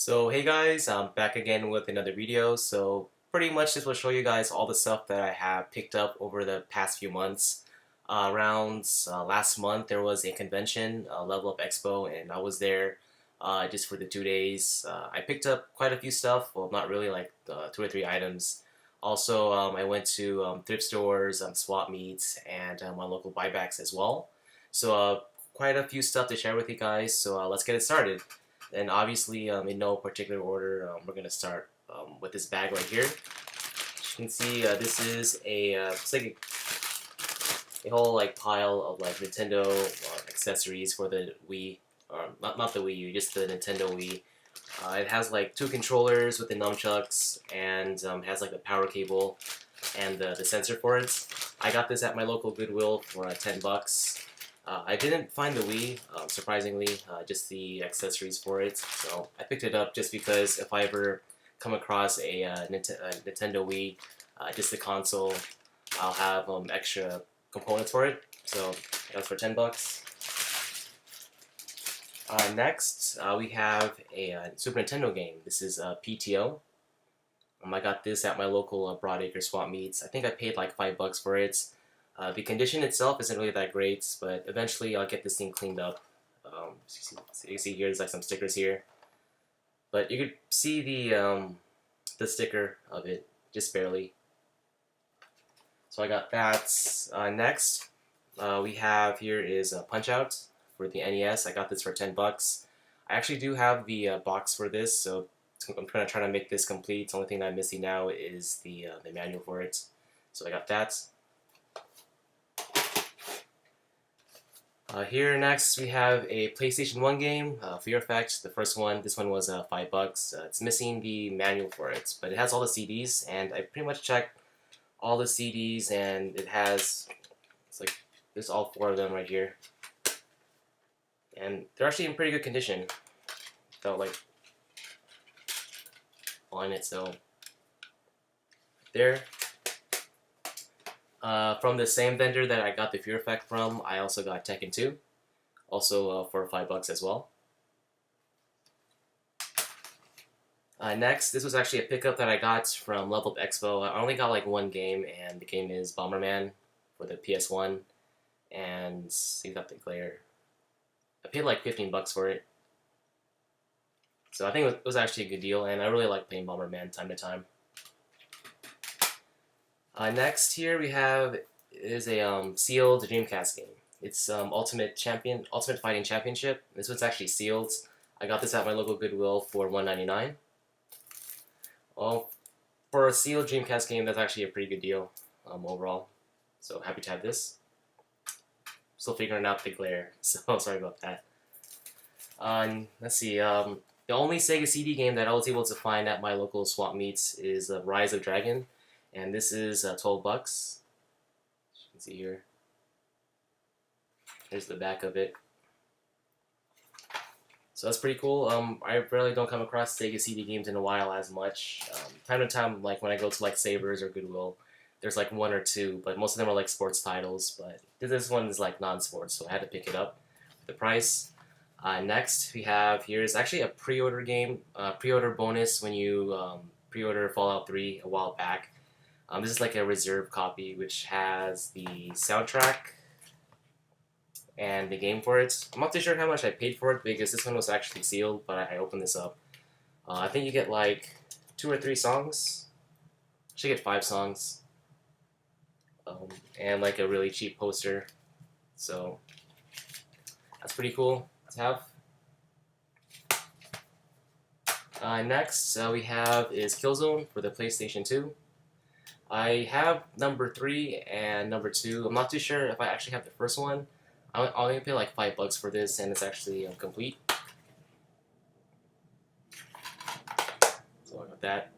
So hey guys, I'm back again with another video. So pretty much this will show you guys all the stuff that I have picked up over the past few months. Around last month there was a convention, Level Up Expo, and I was there just for the 2 days. I picked up quite a few stuff, well not really, like two or three items. Also I went to thrift stores, swap meets, and my local buybacks as well. So quite a few stuff to share with you guys, so let's get it started. And obviously, in no particular order, we're gonna start with this bag right here. As you can see, this is it's like a whole like pile of like Nintendo accessories for the Wii, or not the Wii U, just the Nintendo Wii. It has like two controllers with the nunchucks, and has like the power cable and the sensor for it. I got this at my local Goodwill for 10 bucks. I didn't find the Wii, surprisingly, just the accessories for it. So I picked it up just because if I ever come across a Nintendo Wii, just the console, I'll have extra components for it. So that's for 10 bucks. Next, we have a Super Nintendo game. This is pt.2. I got this at my local Broadacre swap meets. I think I paid like 5 bucks for it. The condition itself isn't really that great, but eventually I'll get this thing cleaned up. So you see here, there's like some stickers here, but you could see the sticker of it just barely. So I got that. Next, we have here is a Punch Out for the NES. I got this for 10 bucks. I actually do have the box for this, so I'm gonna try to make this complete. The only thing that I'm missing now is the manual for it. So I got that. Here next we have a PlayStation 1 game, Fear Effect, the first one. This one was 5 bucks. It's missing the manual for it, but it has all the CDs, and I pretty much checked all the CDs, and it's like, there's all 4 of them right here. And they're actually in pretty good condition. Felt like on it, so there. From the same vendor that I got the Fear Effect from, I also got Tekken 2, also for 5 bucks as well. Next, this was actually a pickup that I got from Level Up Expo. I only got like one game, and the game is Bomberman for the PS1, and you got the glare. I paid like 15 bucks for it, so I think it was actually a good deal, and I really like playing Bomberman time to time. Next here we have is a sealed Dreamcast game. It's Ultimate Fighting Championship. This one's actually sealed. I got this at my local Goodwill for $1.99. Well, for a sealed Dreamcast game, that's actually a pretty good deal overall. So happy to have this. Still figuring out the glare, so sorry about that. Let's see. The only Sega CD game that I was able to find at my local swap meets is Rise of Dragon. And this is 12 bucks. As you can see here. Here's the back of it. So that's pretty cool. I really don't come across Sega CD games in a while as much. Time to time, like when I go to like Sabres or Goodwill, there's like one or two, but most of them are like sports titles. But this one is like non-sports, so I had to pick it up. The price. Next, we have here is actually a pre-order game, pre-order bonus when you pre-order Fallout 3 a while back. This is like a reserve copy, which has the soundtrack and the game for it. I'm not too sure how much I paid for it because this one was actually sealed, but I opened this up. I think you get like 2 or 3 songs. I should get 5 songs. And like a really cheap poster. So that's pretty cool to have. Next we have is Killzone for the PlayStation 2. I have number 3 and number 2. I'm not too sure if I actually have the first one. I'll only pay like 5 bucks for this, and it's actually complete. So I got that.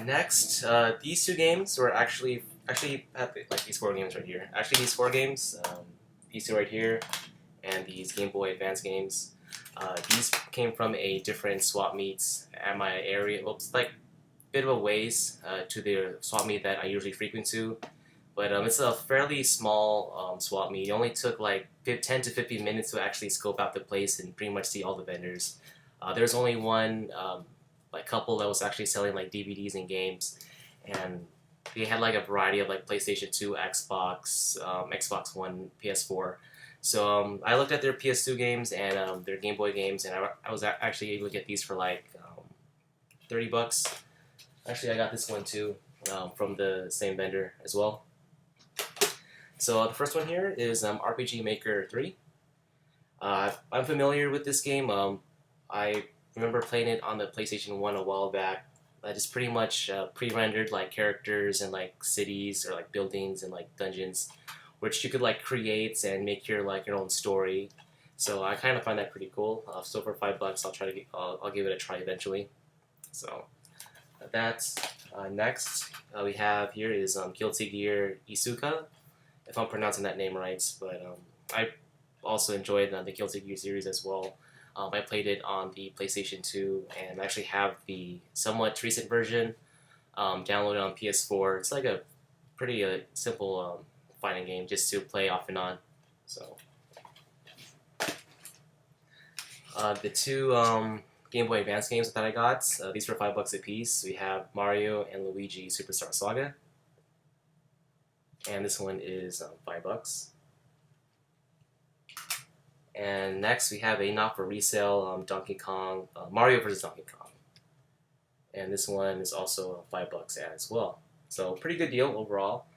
Next, these 2 games were actually like these 4 games right here. Actually, these 4 games, these 2 right here, and these Game Boy Advance games. These came from a different swap meets at my area. Well, it's like a bit of a ways to the swap meet that I usually frequent to. but it's a fairly small swap meet. It only took like 10 to 15 minutes to actually scope out the place and pretty much see all the vendors. There's only one like couple that was actually selling like DVDs and games, and they had like a variety of like PlayStation 2, Xbox, Xbox One, PS4. So I looked at their PS2 games and their Game Boy games, and I was actually able to get these for like $30. Actually, I got this one too from the same vendor as well. So the first one here is RPG Maker 3. I'm familiar with this game. I remember playing it on the PlayStation 1 a while back. I just pretty much pre-rendered like characters and like cities or like buildings and like dungeons, which you could like create and make your like your own story. So I kind of find that pretty cool. So for $5, I'll try to I'll give it a try eventually. So that's next. We have here is Guilty Gear Isuka, if I'm pronouncing that name right. But I also enjoyed the Guilty Gear series as well. I played it on the PlayStation 2 and actually have the somewhat recent version downloaded on PS4. It's like a pretty simple fighting game just to play off and on. So the two Game Boy Advance games that I got, these were $5 a piece. We have Mario and Luigi Superstar Saga, and this one is $5. And next we have a not for resale Donkey Kong, Mario vs. Donkey Kong. And this one is also $5 as well. So pretty good deal overall.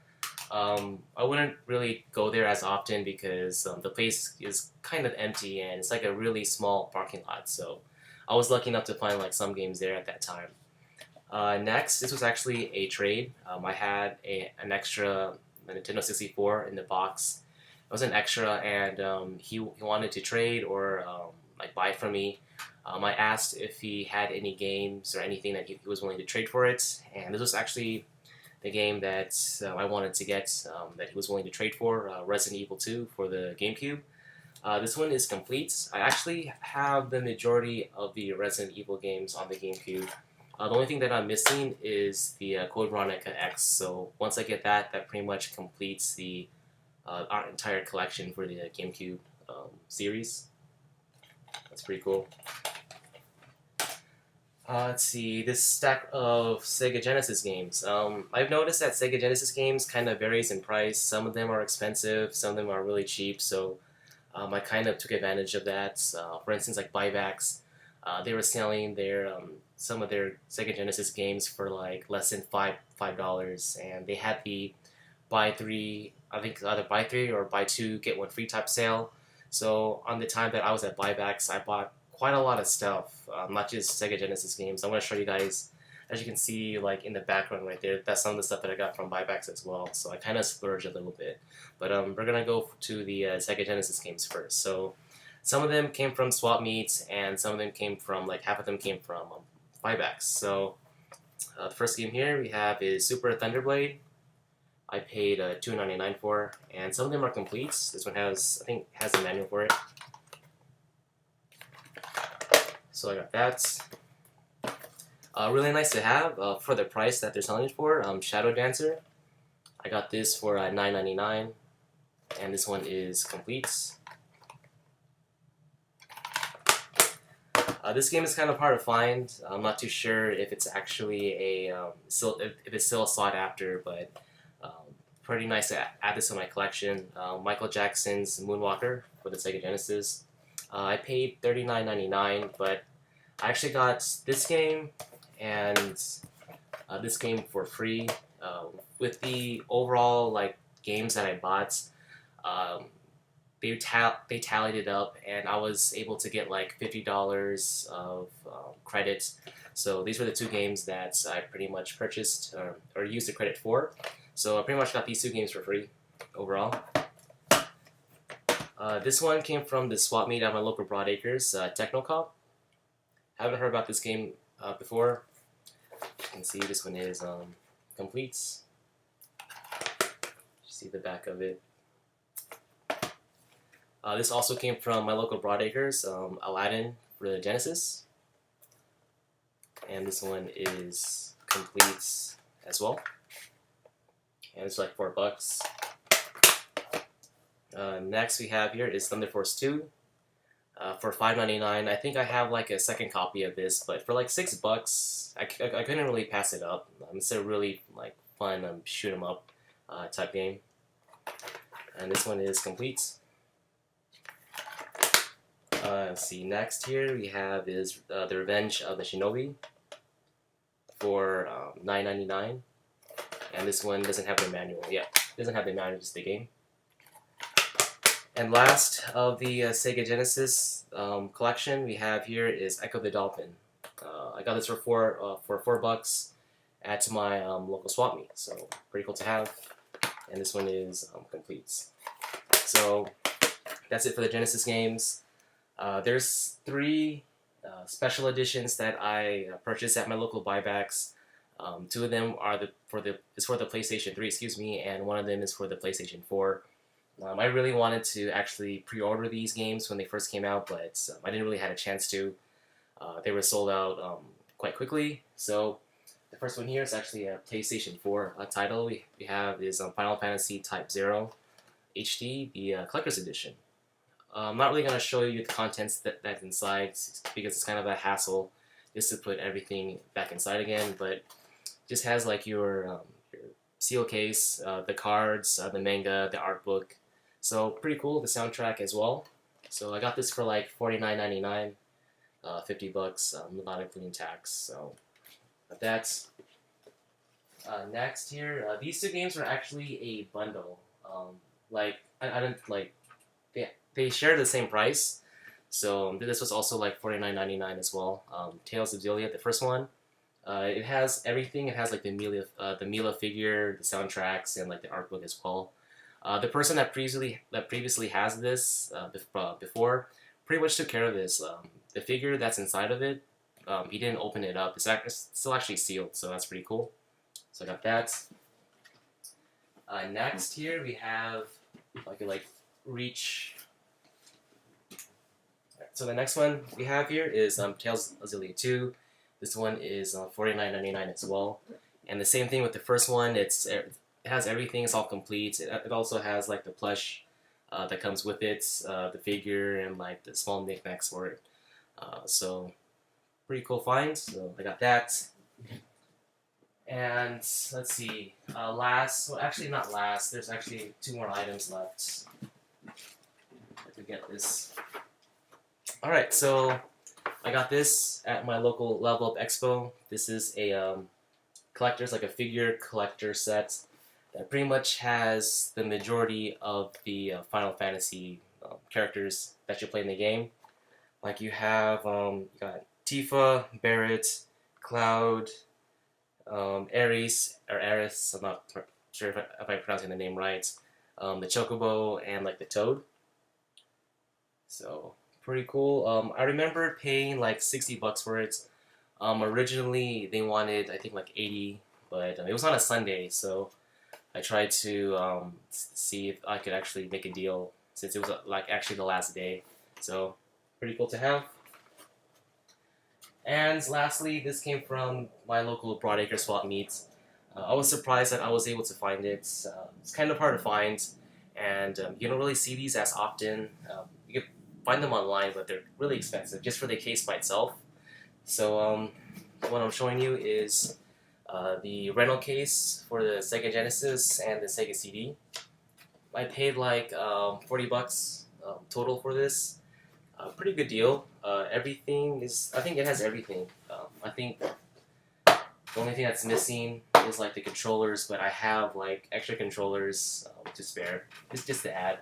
I wouldn't really go there as often because the place is kind of empty and it's like a really small parking lot. So I was lucky enough to find like some games there at that time. Next, this was actually a trade. I had an extra Nintendo 64 in the box. It was an extra, and he wanted to trade or like buy it from me. I asked if he had any games or anything that he was willing to trade for it, and this was actually the game that I wanted to get that he was willing to trade for, Resident Evil 2 for the GameCube. This one is complete. I actually have the majority of the Resident Evil games on the GameCube. The only thing that I'm missing is the Code Veronica X, so once I get that, that pretty much completes the our entire collection for the GameCube series. That's pretty cool. Let's see, this stack of Sega Genesis games. I've noticed that Sega Genesis games kind of varies in price. Some of them are expensive, some of them are really cheap, so I kind of took advantage of that. For instance, like buybacks, they were selling their some of their Sega Genesis games for like less than $5, and they had the buy three, I think either buy three or buy two get one free type sale. So on the time that I was at buybacks, I bought quite a lot of stuff, not just Sega Genesis games. I'm going to show you guys, as you can see like in the background right there, that's some of the stuff that I got from buybacks as well. So I kind of splurged a little bit. But we're going to go to the Sega Genesis games first. So some of them came from swap meets, and some of them came from, like half of them came from buybacks. So the first game here we have is Super Thunderblade. I paid $2.99 for, and some of them are complete. This one has, I think, has a manual for it. So I got that. Really nice to have for the price that they're selling it for. Shadow Dancer. I got this for $9.99, and this one is complete. This game is kind of hard to find. I'm not too sure if it's actually a if it's still sought after, but pretty nice to add this to my collection. Michael Jackson's Moonwalker for the Sega Genesis. I paid $39.99, but I actually got this game and this game for free. With the overall like games that I bought, they tallied it up, and I was able to get like $50 of credits. So these were the two games that I pretty much purchased or used the credit for. So I pretty much got these two games for free overall. This one came from the swap meet at my local Broadacres, Technocop. Haven't heard about this game before. You can see this one is complete. You see the back of it. This also came from my local Broadacres, Aladdin for the Genesis. And this one is complete as well. and it's like $4. Next we have here is Thunder Force 2 for $5.99. I think I have like a second copy of this, but for like $6, I couldn't really pass it up. It's a really like fun shoot 'em up type game, and this one is complete. Let's see. Next here we have is The Revenge of the Shinobi for $9.99, and this one doesn't have the manual. Yeah, doesn't have the manual, just the game. And last of the Sega Genesis collection we have here is Echo the Dolphin. I got this for $4 at my local swap meet, so pretty cool to have. And this one is complete. So that's it for the Genesis games. There's 3 special editions that I purchased at my local buybacks. 2 of them are for the PlayStation 3, excuse me, and 1 of them is for the PlayStation 4. I really wanted to actually pre-order these games when they first came out, but I didn't really have a chance to. They were sold out quite quickly. So the first one here is actually a PlayStation 4 title. We have is Final Fantasy Type 0 HD, the Collector's Edition. I'm not really going to show you the contents that's inside because it's kind of a hassle just to put everything back inside again, but just has like your seal case, the cards, the manga, the art book. So pretty cool, the soundtrack as well. So I got this for like $49.99, $50, not including tax. So that's next here. These 2 games are actually a bundle. Like I didn't like they share the same price. So this was also like $49.99 as well. Tales of Xillia, the first one. It has everything. It has like the Mila figure, the soundtracks, and like the art book as well. The person that previously has this before pretty much took care of this. The figure that's inside of it, he didn't open it up. It's still actually sealed, so that's pretty cool. So I got that. Next here we have, if I could like reach. So the next one we have here is Tales of Xillia 2. This one is $49.99 as well. And the same thing with the first one. It has everything. It's all complete. It also has like the plush that comes with it, the figure, and like the small knickknacks for it. So pretty cool find. So I got that. And let's see. Last, well, actually not last. There's actually 2 more items left. To get this. All right, so I got this at my local Level Up Expo. This is a collector's, like a figure collector set that pretty much has the majority of the Final Fantasy characters that you play in the game. Like you have, you got Tifa, Barret, Cloud, Ares, or Aris, I'm not sure if I'm pronouncing the name right, the Chocobo, and like the Toad. So pretty cool. I remember paying like $60 for it. Originally they wanted I think like 80, but it was on a Sunday, so I tried to see if I could actually make a deal since it was like actually the last day. So pretty cool to have. And lastly, this came from my local Broadacre swap meet. I was surprised that I was able to find it. It's kind of hard to find, and you don't really see these as often. You can find them online, but they're really expensive just for the case by itself. So what I'm showing you is the rental case for the Sega Genesis and the Sega CD. I paid like $40 total for this. Pretty good deal. Everything is, I think it has everything. I think the only thing that's missing is like the controllers, but I have like extra controllers to spare, just to add.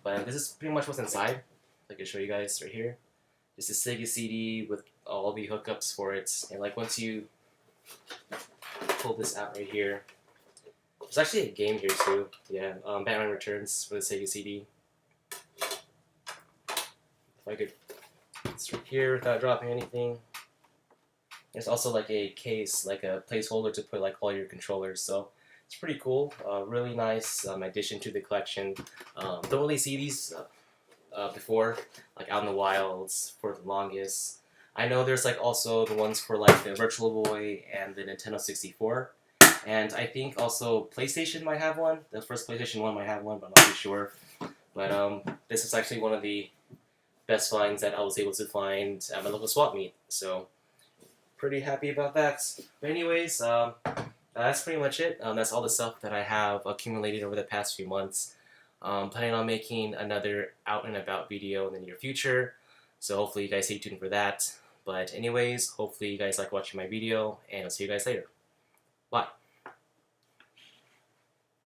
But this is pretty much what's inside. I can show you guys right here. It's a Sega CD with all the hookups for it, and like once you pull this out right here, there's actually a game here too. Yeah, Batman Returns for the Sega CD. If I could, it's right here without dropping anything. There's also like a case, like a placeholder to put like all your controllers. So it's pretty cool. Really nice addition to the collection. Don't really see these before, like out in the wilds for the longest. I know there's like also the ones for like the Virtual Boy and the Nintendo 64. And I think also PlayStation might have one. The first PlayStation 1 might have one, but I'm not too sure. But this is actually one of the best finds that I was able to find at my local swap meet. So pretty happy about that. But anyways, that's pretty much it. That's all the stuff that I have accumulated over the past few months. Planning on making another out and about video in the near future. So hopefully you guys stay tuned for that. But anyways, hopefully you guys like watching my video, and I'll see you guys later. Bye.